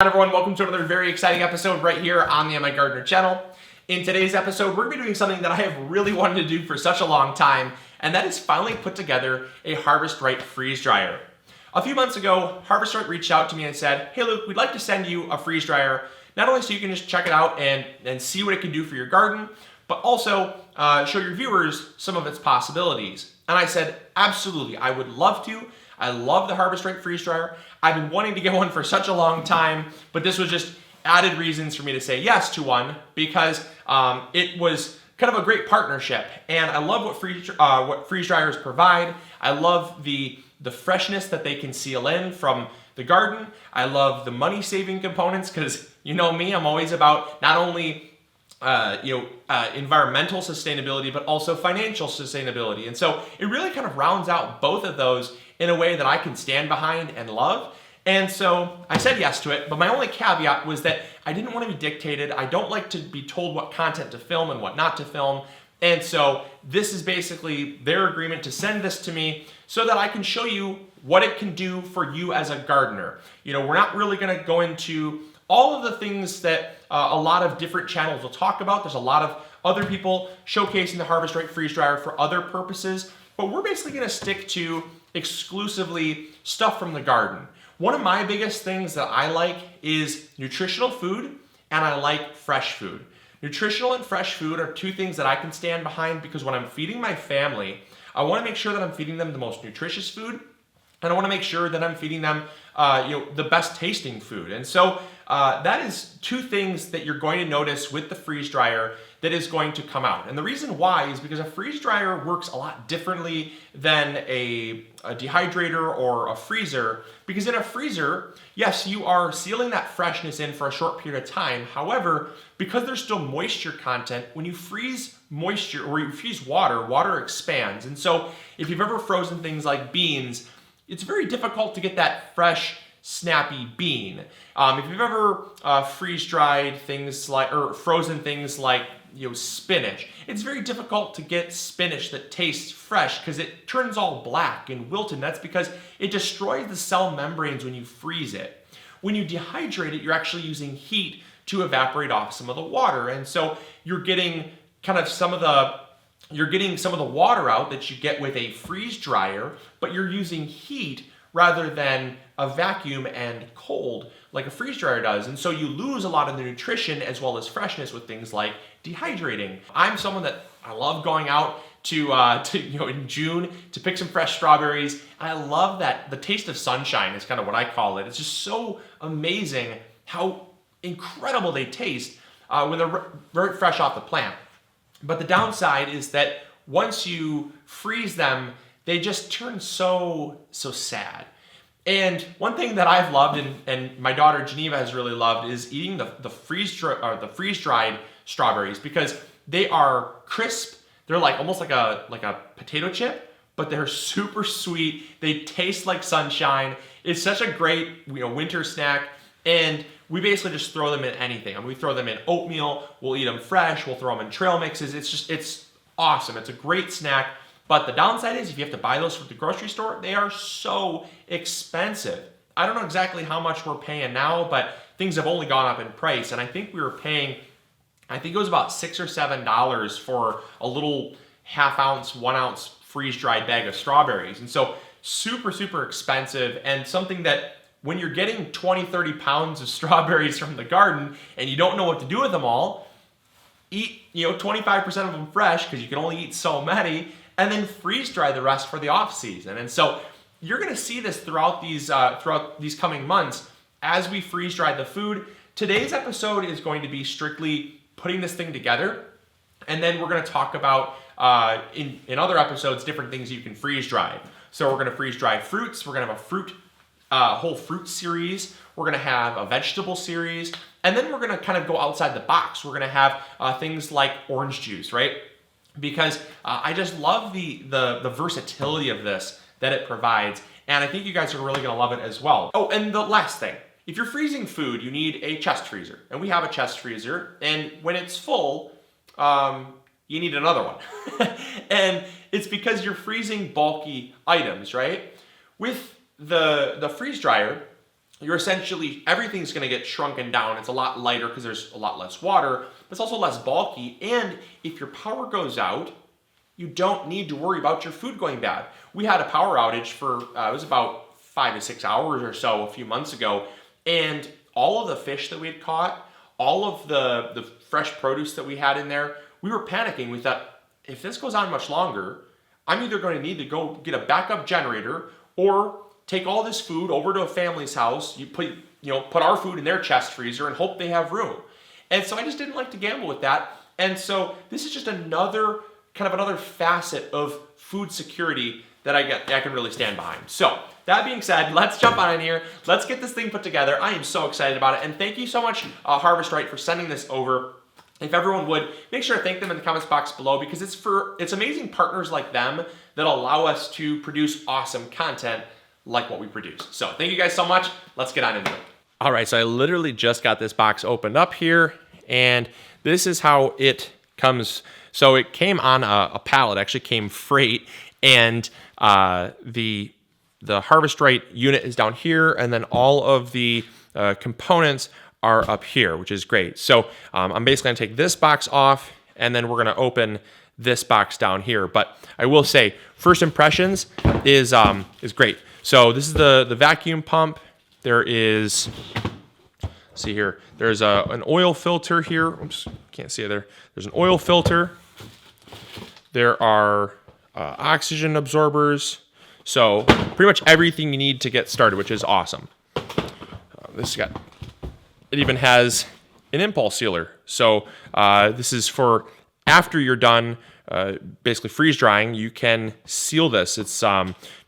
Hi everyone, welcome to another very exciting episode right here on the MIgardener channel. In today's episode, we're going to be doing something that I have really wanted to do for such a long time, and that is finally put together a Harvest Right freeze dryer. A few months ago, Harvest Right reached out to me and said, "Hey Luke, we'd like to send you a freeze dryer, not only so you can just check it out and see what it can do for your garden, but also show your viewers some of its possibilities." And I said, absolutely, I would love to. I love the Harvest Right freeze dryer. I've been wanting to get one for such a long time, but this was just added reasons for me to say yes to one because it was kind of a great partnership. And I love what freeze dryers provide. I love the freshness that they can seal in from the garden. I love the money saving components because you know me, I'm always about not only environmental sustainability, but also financial sustainability. And so it really kind of rounds out both of those in a way that I can stand behind and love. And so I said yes to it, but my only caveat was that I didn't want to be dictated. I don't like to be told what content to film and what not to film. And so this is basically their agreement to send this to me so that I can show you what it can do for you as a gardener. You know, we're not really going to go into all of the things that a lot of different channels will talk about. There's a lot of other people showcasing the Harvest Right freeze dryer for other purposes, but we're basically going to stick to exclusively stuff from the garden. One of my biggest things that I like is nutritional food, and I like fresh food. Nutritional and fresh food are two things that I can stand behind because when I'm feeding my family, I want to make sure that I'm feeding them the most nutritious food, and I want to make sure that I'm feeding them the best tasting food. And so that is two things that you're going to notice with the freeze dryer that is going to come out. And the reason why is because a freeze dryer works a lot differently than a dehydrator or a freezer. Because in a freezer, yes, you are sealing that freshness in for a short period of time. However, because there's still moisture content, when you freeze moisture or you freeze water, water expands. And so if you've ever frozen things like beans, it's very difficult to get that fresh, snappy bean. If you've ever freeze-dried things like, or frozen things like, spinach, it's very difficult to get spinach that tastes fresh because it turns all black and wilted. That's because it destroys the cell membranes when you freeze it. When you dehydrate it, you're actually using heat to evaporate off some of the water. And so you're getting kind of some of the water out that you get with a freeze dryer, but you're using heat rather than a vacuum and cold like a freeze dryer does. And so you lose a lot of the nutrition as well as freshness with things like dehydrating. I'm someone that I love going out to in June to pick some fresh strawberries. I love that the taste of sunshine is kind of what I call it. It's just so amazing how incredible they taste when they're very fresh off the plant. But the downside is that once you freeze them, they just turn so sad. And one thing that I've loved and my daughter Geneva has really loved is eating the freeze-dried strawberries because they are crisp. They're like almost like a potato chip, but they're super sweet. They taste like sunshine. It's such a great winter snack. And we basically just throw them in anything. I mean, we throw them in oatmeal. We'll eat them fresh. We'll throw them in trail mixes. It's awesome. It's a great snack. But the downside is if you have to buy those from the grocery store, they are so expensive. I don't know exactly how much we're paying now, but things have only gone up in price. And I think we were paying, it was about $6 or $7 for a little half ounce, 1 ounce freeze-dried bag of strawberries. And so super, super expensive and something that when you're getting 20, 30 pounds of strawberries from the garden and you don't know what to do with them all, eat 25% of them fresh because you can only eat so many, and then freeze dry the rest for the off season. And so you're going to see this throughout these coming months as we freeze dry the food. Today's episode is going to be strictly putting this thing together, and then we're going to talk about in other episodes different things you can freeze dry. So we're going to freeze dry fruits. We're going to have a whole fruit series. We're going to have a vegetable series, and then we're going to kind of go outside the box. We're going to have things like orange juice, right? Because I just love the versatility of this that it provides, and I think you guys are really going to love it as well. Oh, and the last thing, if you're freezing food, you need a chest freezer, and we have a chest freezer, and when it's full, you need another one. And it's because you're freezing bulky items, right? With the freeze dryer, you're essentially, everything's gonna get shrunken down. It's a lot lighter because there's a lot less water, but it's also less bulky. And if your power goes out, you don't need to worry about your food going bad. We had a power outage for, it was about 5 to 6 hours or so a few months ago. And all of the fish that we had caught, all of the fresh produce that we had in there, we were panicking. We thought, if this goes on much longer, I'm either going to need to go get a backup generator or take all this food over to a family's house, put our food in their chest freezer and hope they have room. And so I just didn't like to gamble with that. And so this is just another facet of food security that I can really stand behind. So that being said, let's jump on in here. Let's get this thing put together. I am so excited about it. And thank you so much, Harvest Right, for sending this over. If everyone would, make sure to thank them in the comments box below, because it's amazing partners like them that allow us to produce awesome content like what we produce. So thank you guys so much. Let's get on into it. All right, so I literally just got this box opened up here, and this is how it comes. So it came on a pallet, actually came freight, and the Harvest Right unit is down here, and then all of the components are up here, which is great. So I'm basically gonna take this box off, and then we're gonna open this box down here. But I will say, first impressions is great. So this is the vacuum pump. There is, see here, there's an oil filter here. Oops, can't see it there. There's an oil filter. There are oxygen absorbers. So pretty much everything you need to get started, which is awesome. It even has an impulse sealer. So this is for after you're done basically freeze drying, you can seal this. It's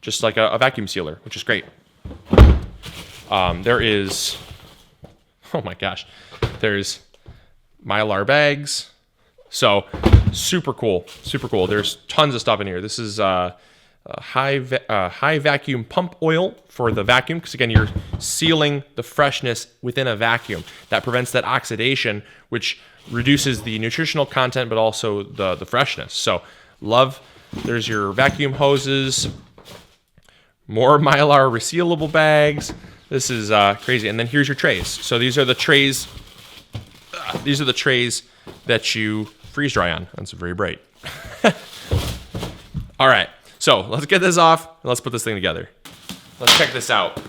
just like a vacuum sealer, which is great. There is, oh my gosh, there's Mylar bags. So super cool, super cool. There's tons of stuff in here. This is high vacuum pump oil for the vacuum, because again, you're sealing the freshness within a vacuum. That prevents that oxidation, which reduces the nutritional content, but also the freshness. So love. There's your vacuum hoses, more Mylar resealable bags. This is crazy. And then here's your trays. So these are the trays. These are the trays that you freeze dry on. That's very bright. All right. So let's get this off and let's put this thing together. Let's check this out.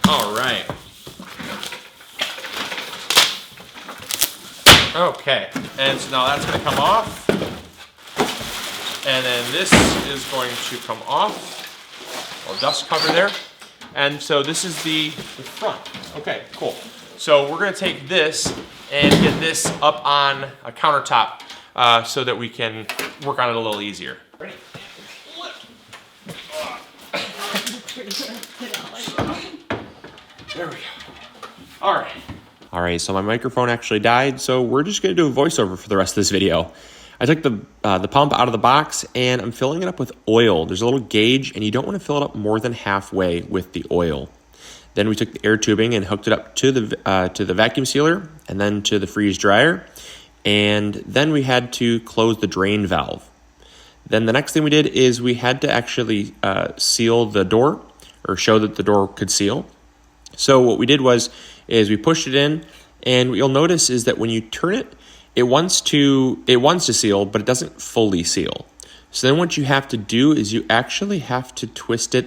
All right. Okay, and so now that's going to come off. And then this is going to come off. A dust cover there. And so this is the front. Okay, cool. So we're going to take this and get this up on a countertop so that we can work on it a little easier. Ready? There we go. All right. All right, so my microphone actually died, so we're just going to do a voiceover for the rest of this video. I took the pump out of the box, and I'm filling it up with oil. There's a little gauge, and you don't want to fill it up more than halfway with the oil. Then we took the air tubing and hooked it up to the vacuum sealer, and then to the freeze dryer. And then we had to close the drain valve. Then the next thing we did is we had to actually seal the door, or show that the door could seal. So what we did is we pushed it in, and what you'll notice is that when you turn it, it wants to seal, but it doesn't fully seal. So then what you have to do is you actually have to twist it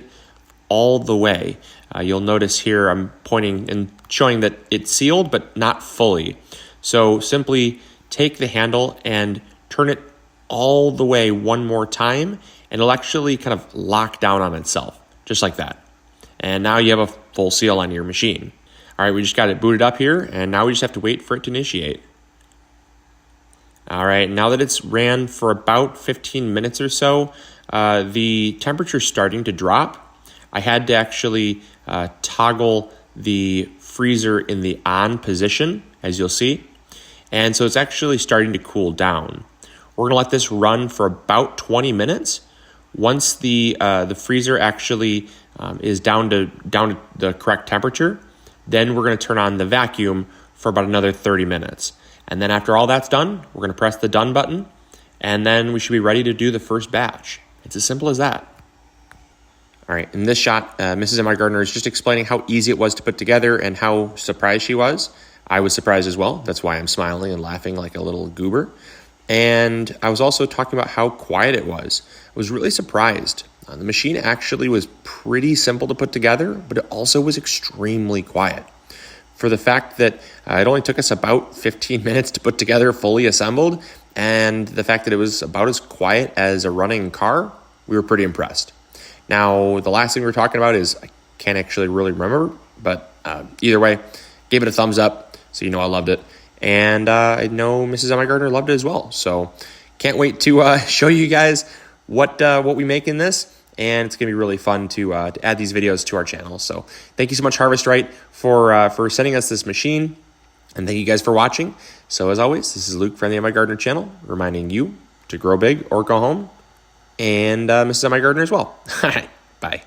all the way. You'll notice here I'm pointing and showing that it's sealed, but not fully. So simply take the handle and turn it all the way one more time, and it'll actually kind of lock down on itself, just like that. And now you have a full seal on your machine. All right, we just got it booted up here, and now we just have to wait for it to initiate. All right, now that it's ran for about 15 minutes or so, the temperature's starting to drop. I had to actually toggle the freezer in the on position, as you'll see. And so it's actually starting to cool down. We're gonna let this run for about 20 minutes. Once the freezer actually is down to the correct temperature, then we're going to turn on the vacuum for about another 30 minutes. And then after all that's done, we're going to press the done button, and then we should be ready to do the first batch. It's as simple as that. All right, in this shot, Mrs. MIgardener is just explaining how easy it was to put together and how surprised she was. I was surprised as well. That's why I'm smiling and laughing like a little goober. And I was also talking about how quiet it was. I was really surprised. The machine actually was pretty simple to put together, but it also was extremely quiet. For the fact that it only took us about 15 minutes to put together fully assembled, and the fact that it was about as quiet as a running car, we were pretty impressed. Now, the last thing we were talking about is, I can't actually really remember, but either way, gave it a thumbs up, so you know I loved it. And I know Mrs. MIgardener loved it as well. So can't wait to show you guys what we make in this. And it's going to be really fun to add these videos to our channel. So thank you so much, Harvest Right, for sending us this machine. And thank you guys for watching. So as always, this is Luke from the MIgardener channel, reminding you to grow big or go home. And Mrs. MIgardener as well. All right, bye.